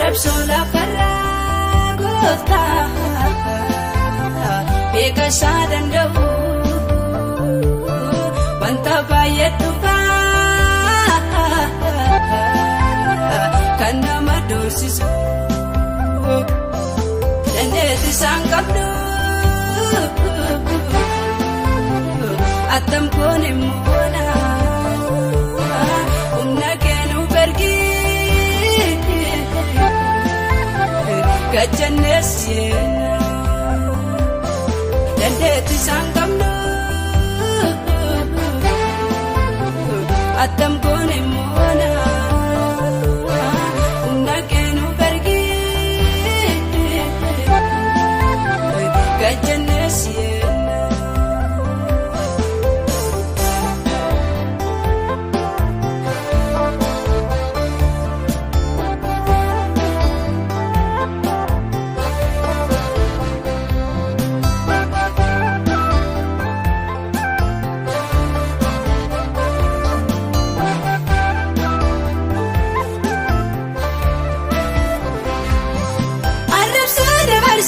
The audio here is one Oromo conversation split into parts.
Arrabsoo lafarraa gooftaa beekasaa danda'u wanta baay'ee dhufaa kan nama doorsisu dandeettii isaan qabdu attam koone moona humna kennu bergii gajjanneessiina dandeettii isaan qabdu attam koone moona humna kennu bergii gajjanneessiina.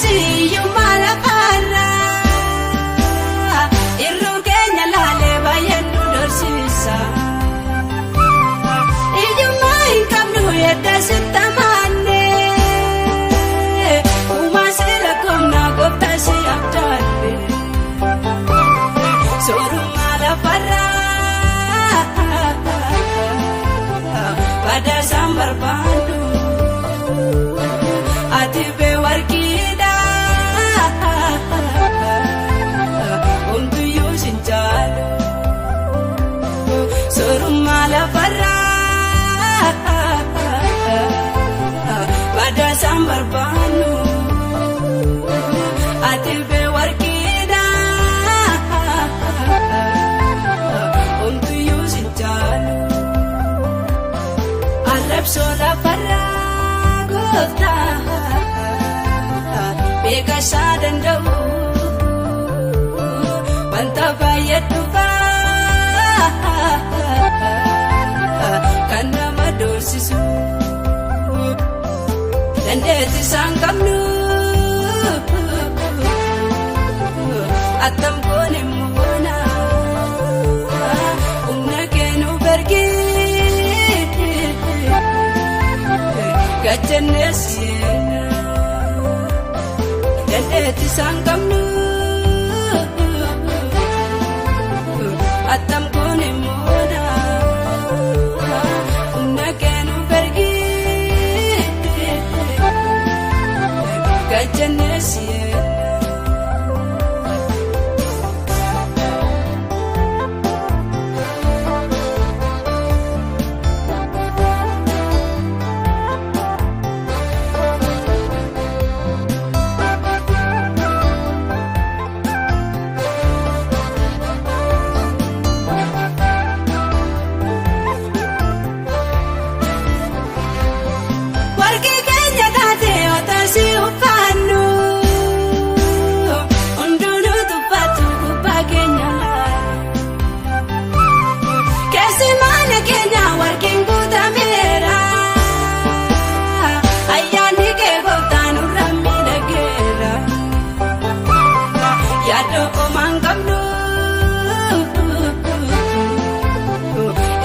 Siyyummaa lafarraa irruu keenya laalee baay'ee nu dorsiisa. Iyyummaa hin qabnu edda sitta maannee uumaa si lakkoofnaa gooftaa si abdaalle. Soorummaa lafarraa badaasaan barbaadu ati bee warqii. Soorummaa lafarraa badaasaan barbaannu ati bee warqiidhaa homtuyyuu si jaalu. Arrabsoo lafarraa gooftaa beekasaa danda'u wanta baay'ee dhufaa kan nama doorsisu dandeettii isaan qabnu attam koone moona humna kennu bergii gajjanneessiina dandeettii isaan qabnu attam koone moona humna kennu bergii gajjanneessiina.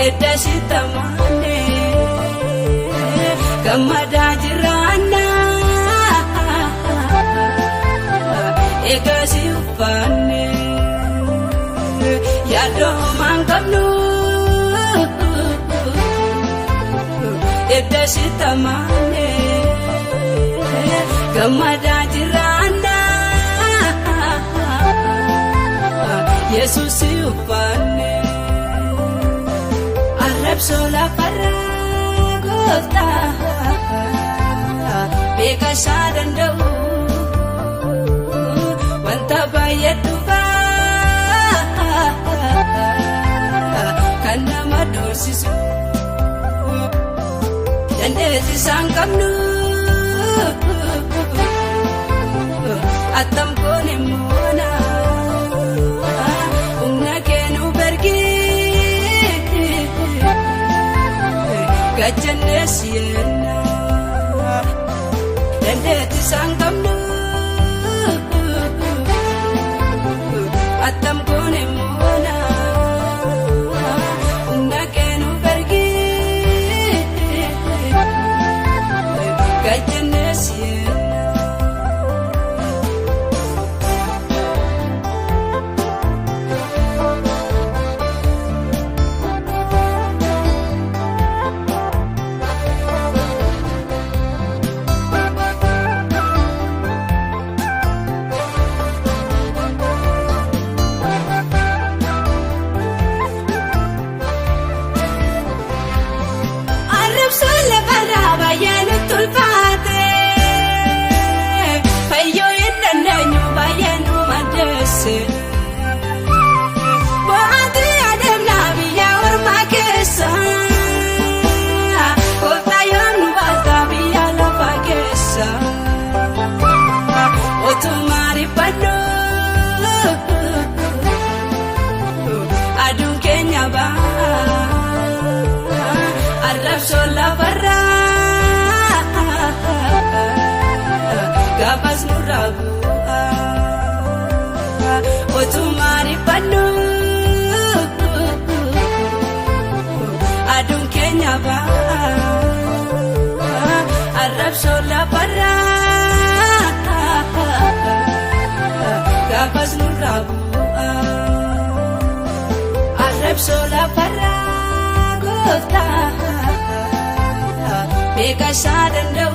Edda sitta maannee gammadaa jiraannaa egaa si uffaannee yaadoo homaan qabnu edda sitta maannee gammadaa jiraannaa Yesuus si uffaannee. Arrabsoo lafarraa gooftaa beekasaa danda'u wanta baay'ee dhufaa kan nama doorsisu dandeettii isaan qabnu attam koone moona humna kennu bergii gajjanneessiina dandeetti isaan qabnu attam goone moona humna keenu gargii gajjannee si'enna. Sulle baraba yenu tulpate fayo yendandanu bayenu madese boati adem nabiya orma kesa kota yonu batabiya la pakesa otumari padu adun kenya ba sola barra gabas nurabu otumari panu adun kenya ba arab sola barra gabas nurabu arab sola barra gota Beka sadan daw